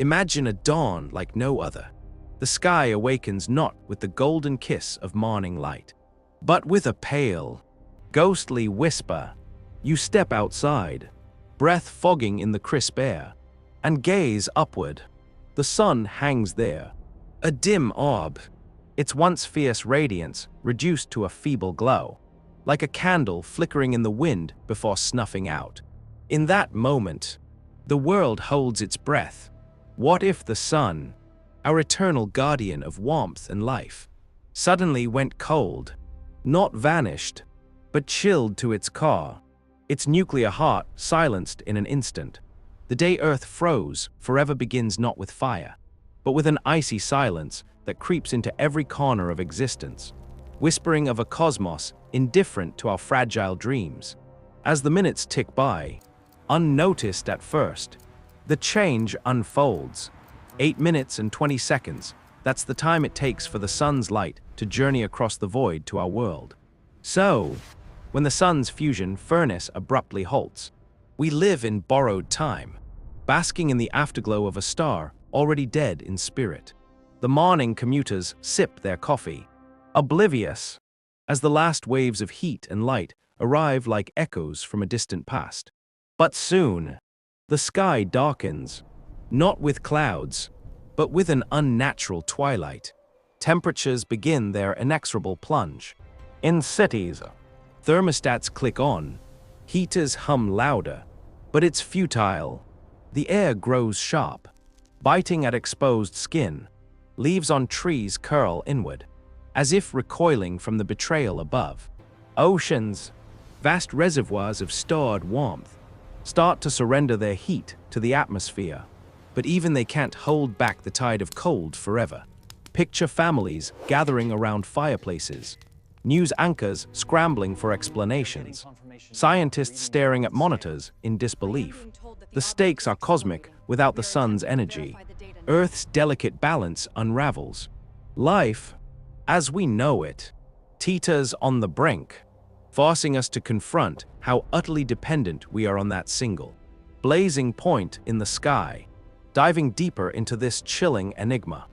Imagine a dawn like no other. The sky awakens not with the golden kiss of morning light, but with a pale, ghostly whisper. You step outside, breath fogging in the crisp air, and gaze upward. The sun hangs there, a dim orb, its once fierce radiance reduced to a feeble glow, like a candle flickering in the wind before snuffing out. In that moment, the world holds its breath. What if the sun, our eternal guardian of warmth and life, suddenly went cold, not vanished, but chilled to its core, its nuclear heart silenced in an instant? The day Earth froze forever begins not with fire, but with an icy silence that creeps into every corner of existence, whispering of a cosmos indifferent to our fragile dreams. As the minutes tick by, unnoticed at first, the change unfolds. 8 minutes and 20 seconds, that's the time it takes for the sun's light to journey across the void to our world. So, when the sun's fusion furnace abruptly halts, we live in borrowed time, basking in the afterglow of a star already dead in spirit. The morning commuters sip their coffee, oblivious, as the last waves of heat and light arrive like echoes from a distant past. But soon, the sky darkens, not with clouds, but with an unnatural twilight. Temperatures begin their inexorable plunge. In cities, thermostats click on, heaters hum louder, but it's futile. The air grows sharp, biting at exposed skin. Leaves on trees curl inward, as if recoiling from the betrayal above. Oceans, vast reservoirs of stored warmth, start to surrender their heat to the atmosphere. But even they can't hold back the tide of cold forever. Picture families gathering around fireplaces, news anchors scrambling for explanations, scientists staring at monitors in disbelief. The stakes are cosmic without the sun's energy. Earth's delicate balance unravels. Life, as we know it, teeters on the brink, forcing us to confront how utterly dependent we are on that single, blazing point in the sky. Diving deeper into this chilling enigma,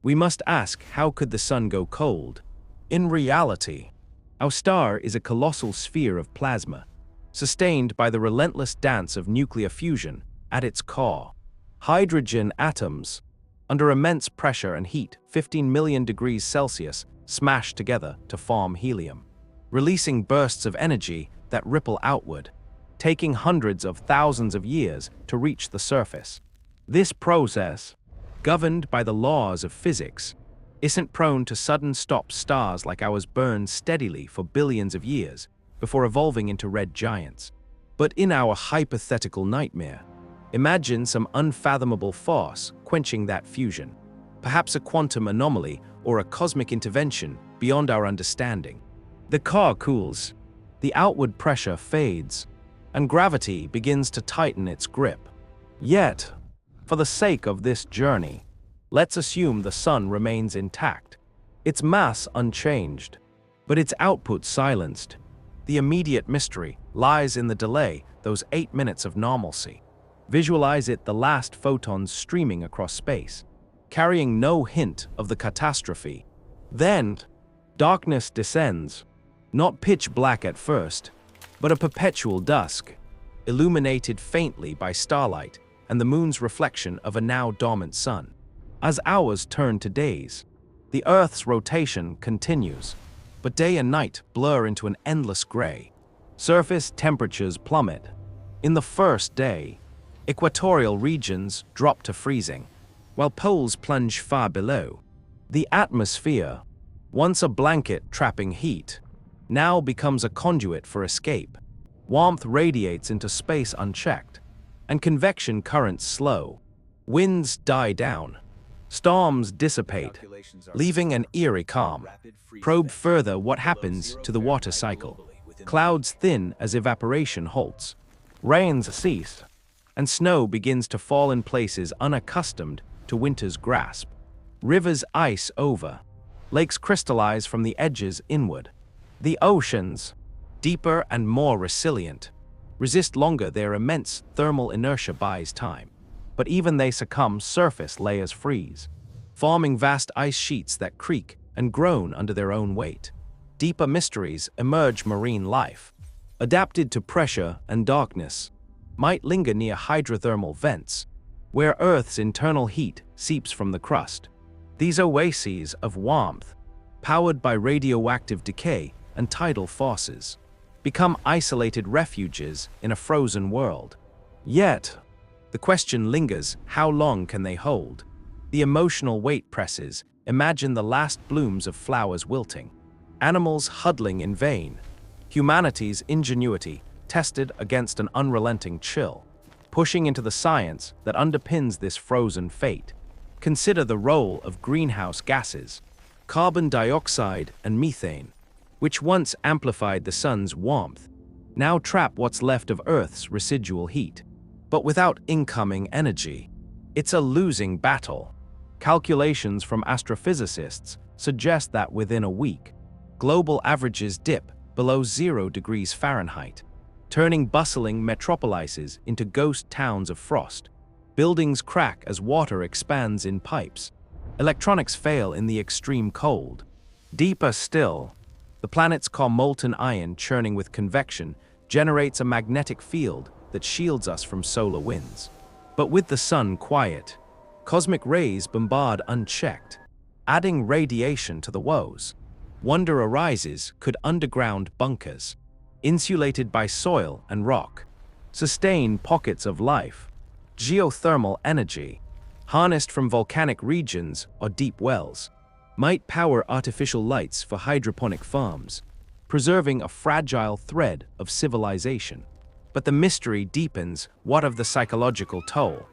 we must ask, how could the sun go cold? In reality, our star is a colossal sphere of plasma, sustained by the relentless dance of nuclear fusion at its core. Hydrogen atoms, under immense pressure and heat, 15 million degrees Celsius, smash together to form helium, releasing bursts of energy that ripple outward, taking hundreds of thousands of years to reach the surface. This process, governed by the laws of physics, isn't prone to sudden stop. Stars like ours burn steadily for billions of years before evolving into red giants. But in our hypothetical nightmare, imagine some unfathomable force quenching that fusion, perhaps a quantum anomaly or a cosmic intervention beyond our understanding. The core cools, the outward pressure fades, and gravity begins to tighten its grip. Yet, for the sake of this journey, let's assume the sun remains intact, its mass unchanged, but its output silenced. The immediate mystery lies in the delay, those 8 minutes of normalcy. Visualize it, the last photons streaming across space, carrying no hint of the catastrophe. Then, darkness descends, not pitch black at first, but a perpetual dusk, illuminated faintly by starlight and the moon's reflection of a now dormant sun. As hours turn to days, the Earth's rotation continues, but day and night blur into an endless gray. Surface temperatures plummet. In the first day, equatorial regions drop to freezing, while poles plunge far below. The atmosphere, once a blanket trapping heat, now becomes a conduit for escape. Warmth radiates into space unchecked, and convection currents slow. Winds die down. Storms dissipate, leaving an eerie calm. Probe further what happens to the water cycle. Clouds thin as evaporation halts. Rains cease, and snow begins to fall in places unaccustomed to winter's grasp. Rivers ice over. Lakes crystallize from the edges inward. The oceans, deeper and more resilient, resist longer. Their immense thermal inertia buys time. but even they succumb, surface layers freeze, forming vast ice sheets that creak and groan under their own weight. Deeper mysteries emerge. Marine life, adapted to pressure and darkness, might linger near hydrothermal vents, where Earth's internal heat seeps from the crust. These oases of warmth, powered by radioactive decay and tidal forces, become isolated refuges in a frozen world. Yet, the question lingers: how long can they hold? The emotional weight presses. Imagine the last blooms of flowers wilting, animals huddling in vain, humanity's ingenuity tested against an unrelenting chill, pushing into the science that underpins this frozen fate. Consider the role of greenhouse gases, carbon dioxide and methane, which once amplified the sun's warmth, now trap what's left of Earth's residual heat. But without incoming energy, it's a losing battle. Calculations from astrophysicists suggest that within a week, global averages dip below 0 degrees Fahrenheit, turning bustling metropolises into ghost towns of frost. Buildings crack as water expands in pipes. Electronics fail in the extreme cold. Deeper still, the planet's core, molten iron churning with convection, generates a magnetic field that shields us from solar winds. But with the sun quiet, cosmic rays bombard unchecked, adding radiation to the woes. Wonder arises: could underground bunkers, insulated by soil and rock, sustain pockets of life? Geothermal energy, harnessed from volcanic regions or deep wells, might power artificial lights for hydroponic farms, preserving a fragile thread of civilization. But the mystery deepens. What of the psychological toll?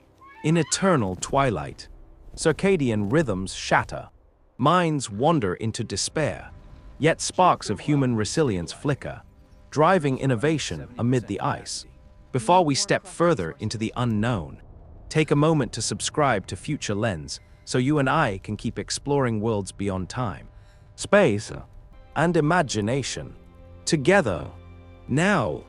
In eternal twilight, circadian rhythms shatter, minds wander into despair, yet sparks of human resilience flicker, driving innovation amid the ice. Before we step further into the unknown, take a moment to subscribe to Future Lens so you and I can keep exploring worlds beyond time, space, and imagination together. Now,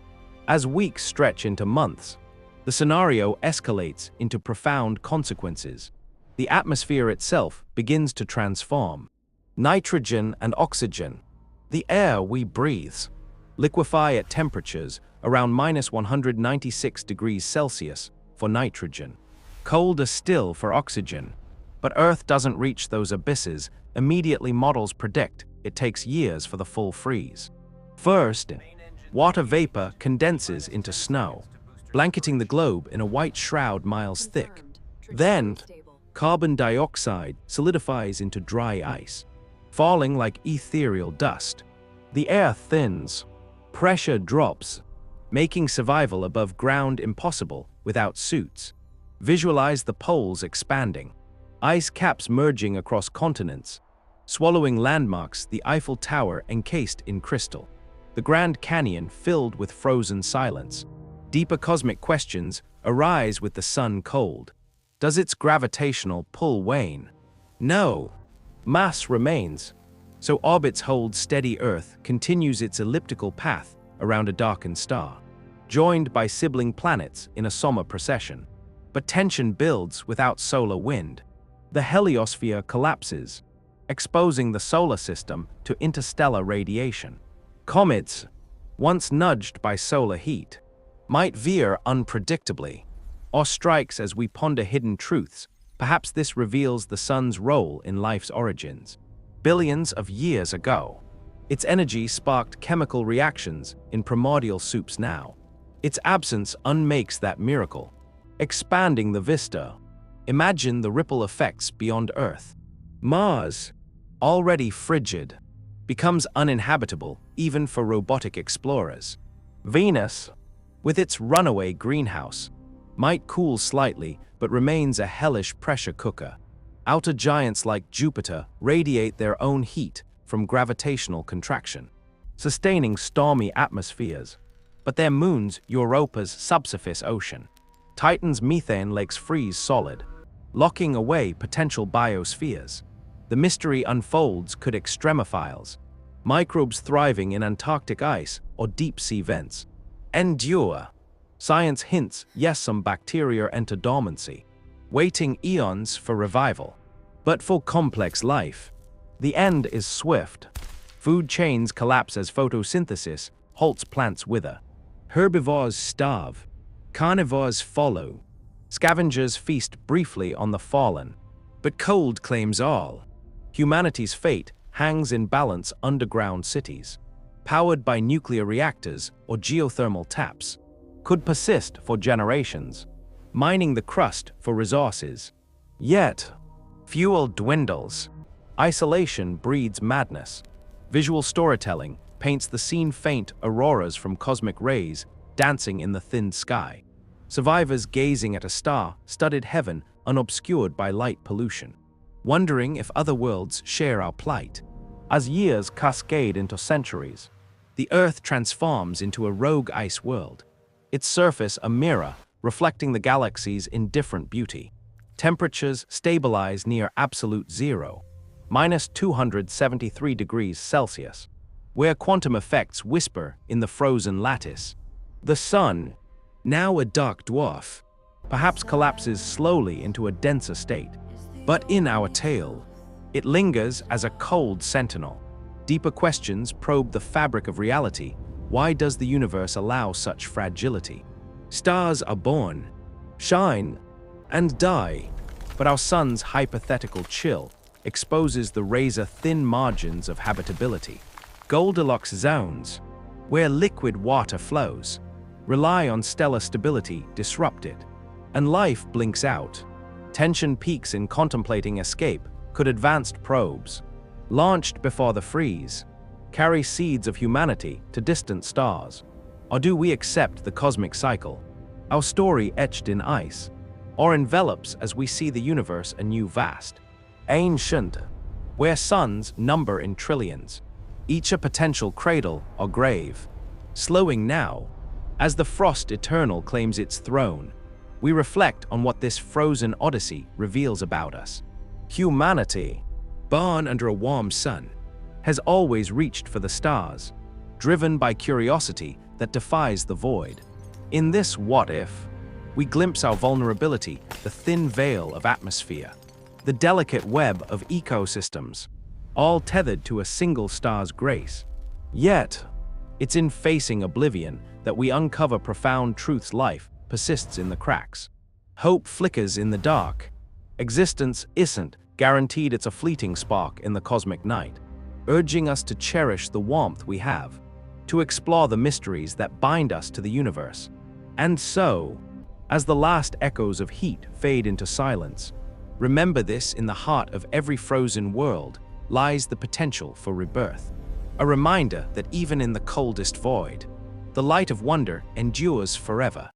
as weeks stretch into months, the scenario escalates into profound consequences. The atmosphere itself begins to transform. Nitrogen and oxygen, the air we breathe, liquefy at temperatures around -196 degrees Celsius for nitrogen, colder still for oxygen. But Earth doesn't reach those abysses immediately. Models predict it takes years for the full freeze. First, water vapor condenses into snow, blanketing the globe in a white shroud miles thick. Then, carbon dioxide solidifies into dry ice, falling like ethereal dust. The air thins, pressure drops, making survival above ground impossible without suits. Visualize the poles expanding, ice caps merging across continents, swallowing landmarks: the Eiffel Tower encased in crystal, the Grand Canyon filled with frozen silence. Deeper cosmic questions arise with the sun cold. Does its gravitational pull wane? No. Mass remains, so orbits hold steady. Earth continues its elliptical path around a darkened star, joined by sibling planets in a somber procession. But tension builds without solar wind. The heliosphere collapses, exposing the solar system to interstellar radiation. Comets, once nudged by solar heat, might veer unpredictably, or strikes as we ponder hidden truths. Perhaps this reveals the sun's role in life's origins. Billions of years ago, its energy sparked chemical reactions in primordial soups. Now, its absence unmakes that miracle, expanding the vista. Imagine the ripple effects beyond Earth. Mars, already frigid, becomes uninhabitable even for robotic explorers. Venus, with its runaway greenhouse, might cool slightly but remains a hellish pressure cooker. Outer giants like Jupiter radiate their own heat from gravitational contraction, sustaining stormy atmospheres. But their moons, Europa's subsurface ocean, Titan's methane lakes freeze solid, locking away potential biospheres. The mystery unfolds: could extremophiles, microbes thriving in Antarctic ice or deep-sea vents, endure? Science hints yes, some bacteria enter dormancy, waiting eons for revival. But for complex life, the end is swift. Food chains collapse as photosynthesis halts, plants wither. Herbivores starve. Carnivores follow. Scavengers feast briefly on the fallen. But cold claims all. Humanity's fate hangs in balance. Underground cities, powered by nuclear reactors or geothermal taps, could persist for generations, mining the crust for resources. Yet, fuel dwindles. Isolation breeds madness. Visual storytelling paints the scene: faint auroras from cosmic rays dancing in the thin sky. Survivors gazing at a star-studded heaven unobscured by light pollution, wondering if other worlds share our plight. As years cascade into centuries, the Earth transforms into a rogue ice world, its surface a mirror reflecting the galaxy's indifferent beauty. Temperatures stabilize near absolute zero, -273 degrees Celsius, where quantum effects whisper in the frozen lattice. The sun, now a dark dwarf, perhaps collapses slowly into a denser state. But in our tale, it lingers as a cold sentinel. Deeper questions probe the fabric of reality. Why does the universe allow such fragility? Stars are born, shine, and die, but our sun's hypothetical chill exposes the razor-thin margins of habitability. Goldilocks zones, where liquid water flows, rely on stellar stability disrupted, and life blinks out. Tension peaks in contemplating escape. Could advanced probes, launched before the freeze, carry seeds of humanity to distant stars? Or do we accept the cosmic cycle, our story etched in ice, or envelops as we see the universe anew vast, ancient, where suns number in trillions, each a potential cradle or grave? Slowing now, as the frost eternal claims its throne, we reflect on what this frozen odyssey reveals about us. Humanity, born under a warm sun, has always reached for the stars, driven by curiosity that defies the void. In this what if, we glimpse our vulnerability: the thin veil of atmosphere, the delicate web of ecosystems, all tethered to a single star's grace. Yet, it's in facing oblivion that we uncover profound truths. Life persists in the cracks. Hope flickers in the dark. Existence isn't guaranteed. It's a fleeting spark in the cosmic night, urging us to cherish the warmth we have, to explore the mysteries that bind us to the universe. And so, as the last echoes of heat fade into silence, remember this: in the heart of every frozen world lies the potential for rebirth. A reminder that even in the coldest void, the light of wonder endures forever.